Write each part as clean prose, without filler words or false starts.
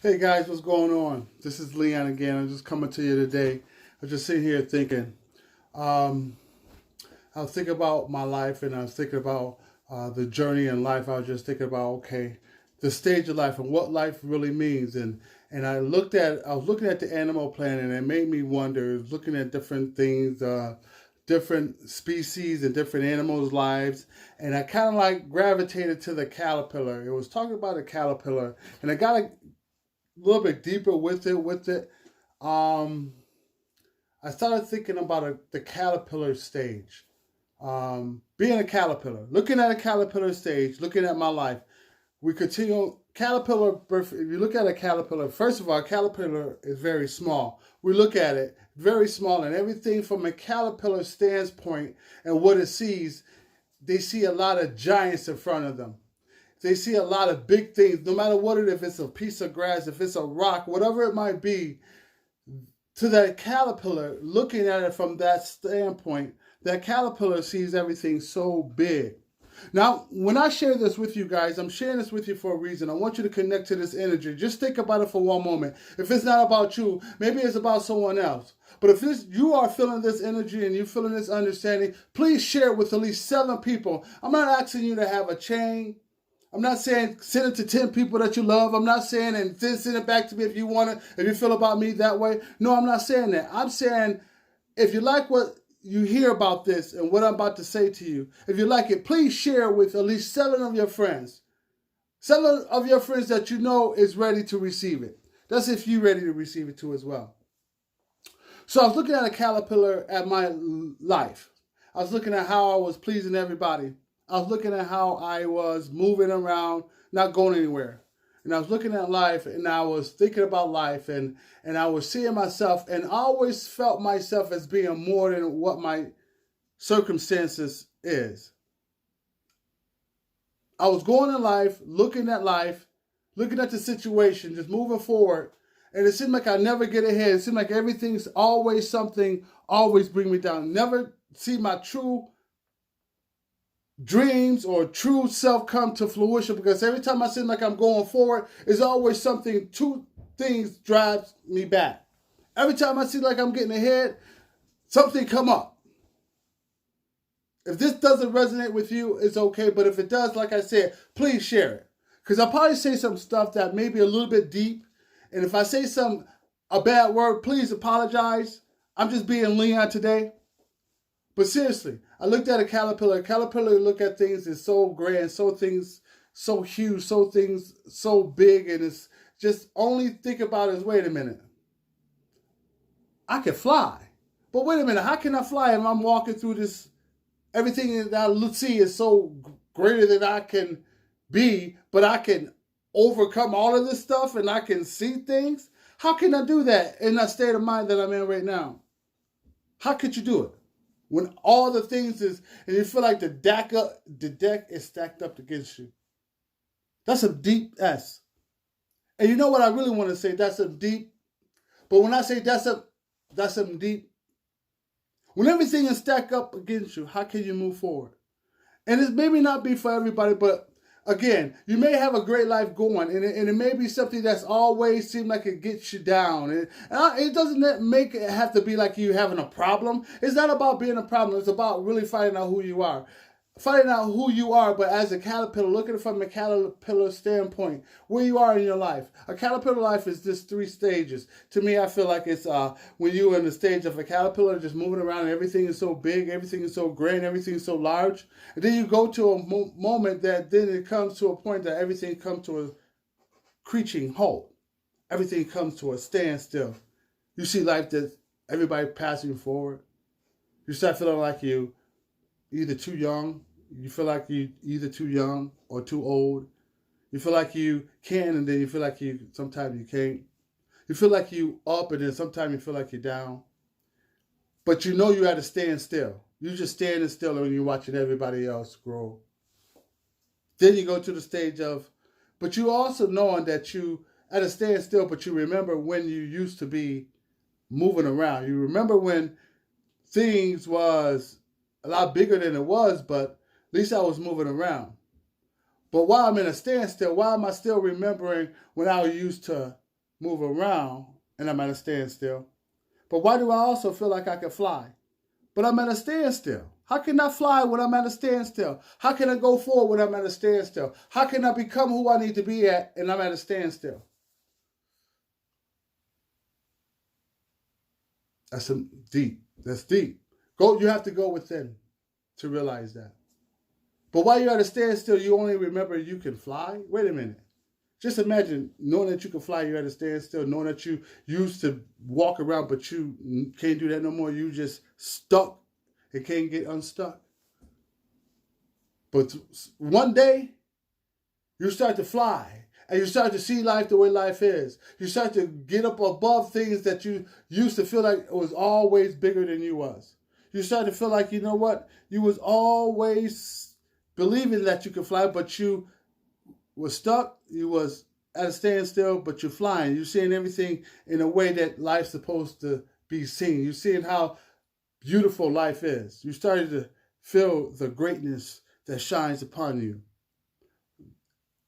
Hey guys, what's going on? This is Leon again. I'm just coming to you today. I'm just sitting here thinking. Um, I was thinking about my life and I was thinking about the journey in life. I was just thinking about, okay, the stage of life and what life really means. And I was looking at the Animal Planet and it made me wonder, looking at different things, different species and different animals' lives. And I kind of like gravitated to the caterpillar. It was talking about a caterpillar and I got a little bit deeper with it. Um, I started thinking about the caterpillar stage. Being a caterpillar, looking at a caterpillar stage, looking at my life. We continue caterpillar birth. If you look at a caterpillar, first of all, a caterpillar is very small. We look at it very small, and everything from a caterpillar standpoint and what it sees, they see a lot of giants in front of them. They see a lot of big things, no matter what it is, if it's a piece of grass, if it's a rock, whatever it might be, to that caterpillar, looking at it from that standpoint, that caterpillar sees everything so big. Now, when I share this with you guys, I'm sharing this with you for a reason. I want you to connect to this energy. Just think about it for one moment. If it's not about you, maybe it's about someone else. But if you are feeling this energy and you're feeling this understanding, please share it with at least 7 people. I'm not asking you to have a chain. I'm not saying send it to 10 people that you love. I'm not saying and then send it back to me if you want it, if you feel about me that way. No, I'm not saying that. I'm saying if you like what you hear about this and what I'm about to say to you, if you like it, please share it with at least 7 of your friends. 7 of your friends that you know is ready to receive it. That's if you're ready to receive it too as well. So I was looking at a caterpillar at my life. I was looking at how I was pleasing everybody. I was looking at how I was moving around, not going anywhere. And I was looking at life and I was thinking about life and I was seeing myself and I always felt myself as being more than what my circumstances is. I was going in life, looking at the situation, just moving forward. And it seemed like I never get ahead. It seemed like everything's always something, always bring me down. Never see my true dreams or true self come to fruition because every time I seem like I'm going forward, it's always something, 2 things drives me back. Every time I see like I'm getting ahead, something come up. If this doesn't resonate with you, it's okay. But if it does, like I said, please share it. Because I'll probably say some stuff that may be a little bit deep. And if I say a bad word, please apologize. I'm just being Leon today. But seriously, I looked at a caterpillar. A caterpillar look at things is so grand, so things so huge, so things so big, and it's just only think about is wait a minute. I can fly. But wait a minute, how can I fly if I'm walking through this? Everything that I see is so greater than I can be, but I can overcome all of this stuff and I can see things. How can I do that in that state of mind that I'm in right now? How could you do it? When all the things is, and you feel like the deck is stacked up against you. That's a deep S. And you know what I really want to say? That's a deep. But when I say that's some deep. When everything is stacked up against you, how can you move forward? And it maybe not be for everybody, but again, you may have a great life going, and it may be something that's always seemed like it gets you down. And it doesn't make it have to be like you having a problem. It's not about being a problem. It's about really finding out who you are. Finding out who you are, but as a caterpillar, looking from a caterpillar standpoint, where you are in your life. A caterpillar life is just 3 stages. To me, I feel like it's when you're in the stage of a caterpillar, just moving around, and everything is so big, everything is so grand, everything is so large. And then you go to a moment that then it comes to a point that everything comes to a screeching halt. Everything comes to a standstill. You see life that everybody passing forward. You start feeling like you either too young, you feel like you either too young or too old. You feel like you can and then you feel like you sometimes you can't. You feel like you up and then sometimes you feel like you're down. But you know you had to stand still. You just standing still when you're watching everybody else grow. Then you go to the stage of, but you also knowing that you at a standstill, but you remember when you used to be moving around. You remember when things was a lot bigger than it was, but at least I was moving around. But while I'm in a standstill, why am I still remembering when I used to move around and I'm at a standstill? But why do I also feel like I can fly, but I'm at a standstill? How can I fly when I'm at a standstill? How can I go forward when I'm at a standstill? How can I become who I need to be at and I'm at a standstill? That's deep. That's deep. You have to go within to realize that. But while you're at a standstill, you only remember you can fly? Wait a minute. Just imagine knowing that you can fly, you're at a standstill, knowing that you used to walk around, but you can't do that no more. You just stuck. It can't get unstuck. But one day, you start to fly. And you start to see life the way life is. You start to get up above things that you used to feel like it was always bigger than you was. You start to feel like, you know what? You was always believing that you could fly, but you was stuck. You was at a standstill, but you're flying. You're seeing everything in a way that life's supposed to be seen. You're seeing how beautiful life is. You started to feel the greatness that shines upon you.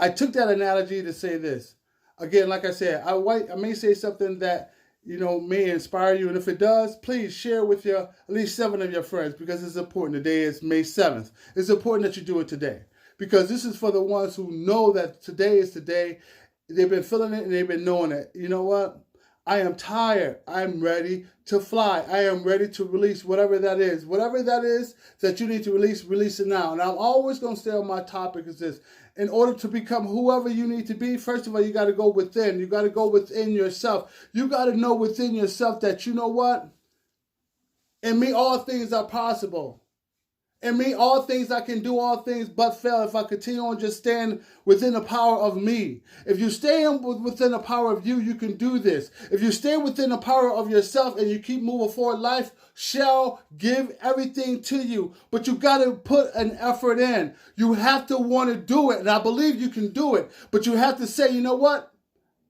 I took that analogy to say this. Again, like I said, I may say something that, may inspire you. And if it does, please share with at least 7 of your friends, because it's important. Today is May 7th. It's important that you do it today, because this is for the ones who know that today is the day. They've been feeling it and they've been knowing it. You know what? I am tired. I'm ready to fly. I am ready to release whatever that is. Whatever that is that you need to release it now. And I'm always going to stay on my topic is this. In order to become whoever you need to be, first of all, you got to go within. You got to go within yourself. You got to know within yourself that, you know what? In me, all things are possible. In me, all things, I can do all things but fail if I continue on just stand within the power of me. If you stay within the power of you, you can do this. If you stay within the power of yourself and you keep moving forward, life shall give everything to you. But you got to put an effort in. You have to want to do it. And I believe you can do it. But you have to say, you know what?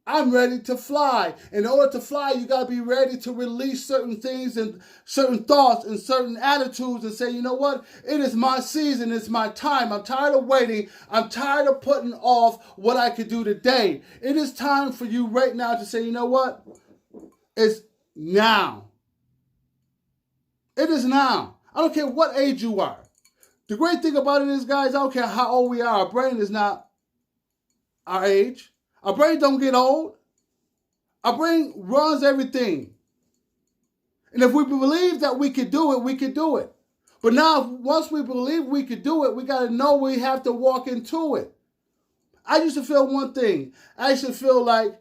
I'm ready to fly. In order to fly, you got to be ready to release certain things and certain thoughts and certain attitudes and say, you know what? It is my season. It's my time. I'm tired of waiting. I'm tired of putting off what I could do today. It is time for you right now to say, you know what? It's now. It is now. I don't care what age you are. The great thing about it is, guys, I don't care how old we are. Our brain is not our age. Our brain don't get old. Our brain runs everything. And if we believe that we could do it, we could do it. But now, once we believe we could do it, we got to know we have to walk into it. I used to feel one thing. I used to feel like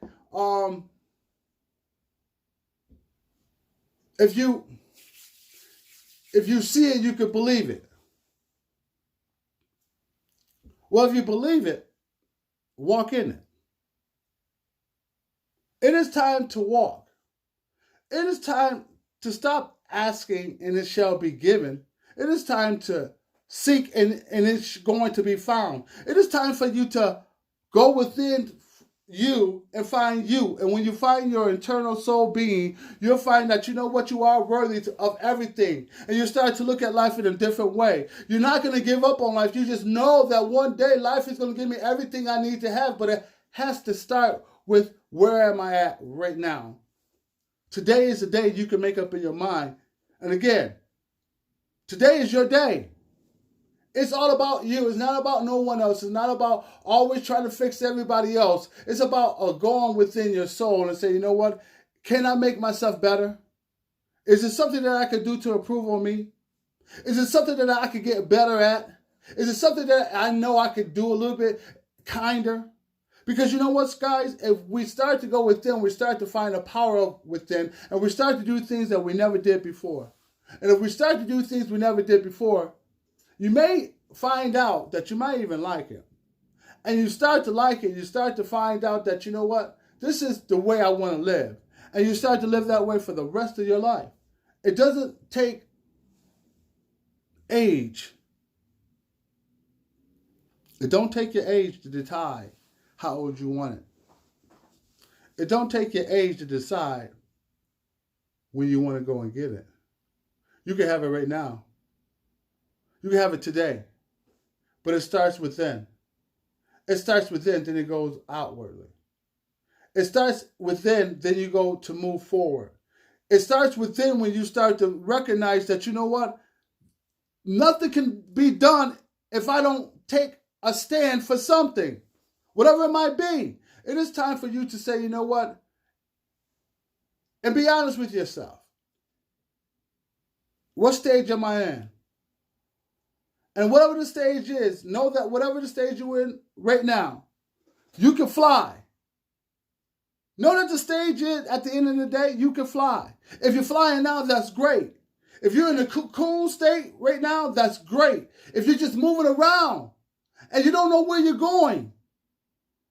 if you see it, you could believe it. Well, if you believe it, walk in it. It is time to walk. It is time to stop asking and it shall be given. It is time to seek and it's going to be found. It is time for you to go within you and find you. And when you find your internal soul being, you'll find that you know what, you are worthy of everything. And you start to look at life in a different way. You're not going to give up on life. You just know that one day life is going to give me everything I need to have. But it has to start with, where am I at right now? Today is the day you can make up in your mind. And again, today is your day. It's all about you. It's not about no one else. It's not about always trying to fix everybody else. It's about going within your soul and say, you know what? Can I make myself better? Is it something that I could do to improve on me? Is it something that I could get better at? Is it something that I know I could do a little bit kinder? Because you know what, guys? If we start to go within, we start to find the power within, and we start to do things that we never did before. And if we start to do things we never did before, you may find out that you might even like it. And you start to like it. You start to find out that, you know what? This is the way I want to live. And you start to live that way for the rest of your life. It doesn't take age. It don't take your age to decide how old you want it. It don't take your age to decide when you want to go and get it. You can have it right now. You can have it today. But it starts within. It starts within, then it goes outwardly. It starts within, then you go to move forward. It starts within when you start to recognize that, you know what? Nothing can be done if I don't take a stand for something, whatever it might be. It is time for you to say, you know what? And be honest with yourself. What stage am I in? And whatever the stage is, know that whatever the stage you're in right now, you can fly. Know that the stage is, at the end of the day, you can fly. If you're flying now, that's great. If you're in a cocoon state right now, that's great. If you're just moving around and you don't know where you're going,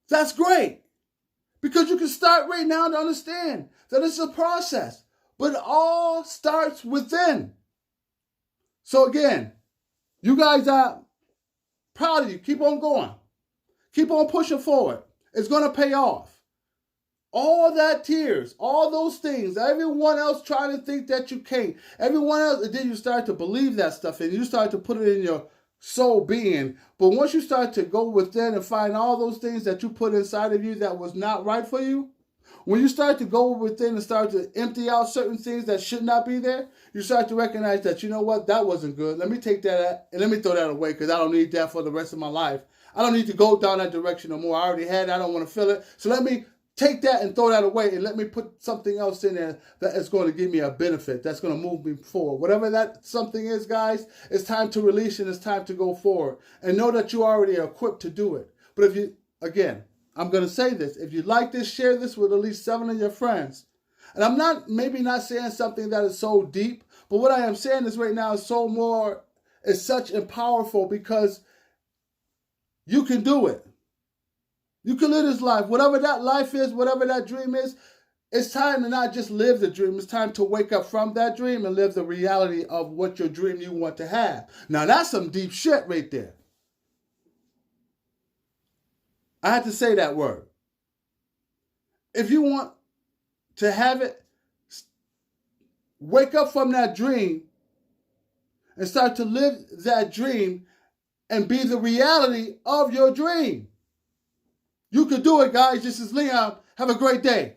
that's great. Because you can start right now to understand that it's a process. But it all starts within. So again, you guys are proud of you. Keep on going. Keep on pushing forward. It's going to pay off. All that tears, all those things, everyone else trying to think that you can't. Everyone else, and then you start to believe that stuff and you start to put it in your soul being. But once you start to go within and find all those things that you put inside of you that was not right for you, when you start to go within and start to empty out certain things that should not be there, you start to recognize that, you know what, that wasn't good. Let me take that out and let me throw that away because I don't need that for the rest of my life. I don't need to go down that direction no more. I already had it. I don't want to feel it. So let me take that and throw that away and let me put something else in there that is going to give me a benefit, that's going to move me forward. Whatever that something is, guys, it's time to release and it's time to go forward. And know that you already are equipped to do it. But if you, again, I'm going to say this. If you like this, share this with at least 7 of your friends. And I'm not, maybe not saying something that is so deep, but what I am saying is right now is such and powerful because you can do it. You can live this life. Whatever that life is, whatever that dream is, it's time to not just live the dream. It's time to wake up from that dream and live the reality of what your dream you want to have. Now, that's some deep shit right there. I had to say that word. If you want to have it, wake up from that dream and start to live that dream and be the reality of your dream. You can do it, guys. This is Leon. Have a great day.